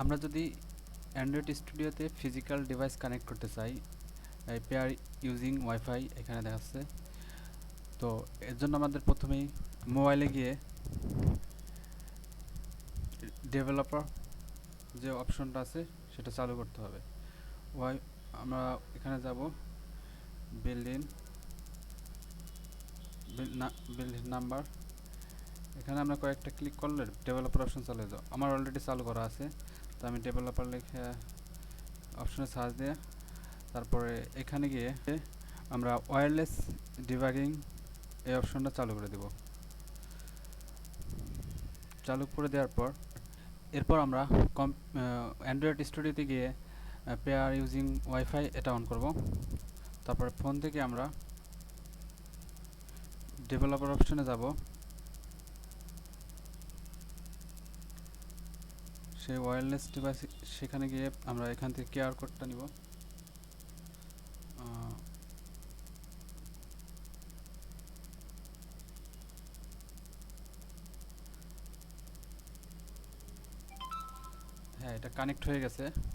আমরা যদি অ্যান্ড্রয়েড স্টুডিওতে ফিজিক্যাল ডিভাইস কানেক্ট করতে চাই, পেয়ার ইউজিং ওয়াইফাই এখানে দেখাচ্ছে। তো এর জন্য আমাদের প্রথমেই মোবাইলে গিয়ে ডেভেলপার যে অপশনটা আছে সেটা চালু করতে হবে। আমরা এখানে যাব বিল্ডিং নাম্বার, এখানে আমরা কয়েকটা ক্লিক করলে ডেভেলপার অপশন চালু হয়ে যাবে। আমার অলরেডি চালু করা আছে, তো আমি ডেভেলপার লিখে অপশনে সার্চ দিয়ে তারপরে এখানে গিয়ে আমরা ওয়্যারলেস ডিবাগিং এই অপশনটা চালু করে দেব। চালু করে দেওয়ার পর এরপর আমরা অ্যান্ড্রয়েড স্টুডিওতে গিয়ে পেয়ার ইউজিং ওয়াইফাই এটা অন করব। তারপরে ফোন থেকে আমরা ডেভেলপার অপশনে যাব, সেই ওয়্যারলেস ডিভাইস সেখানে গিয়ে আমরা এখান থেকে কেয়ার কোডটা নিব। হ্যাঁ, এটা কানেক্ট হয়ে গেছে।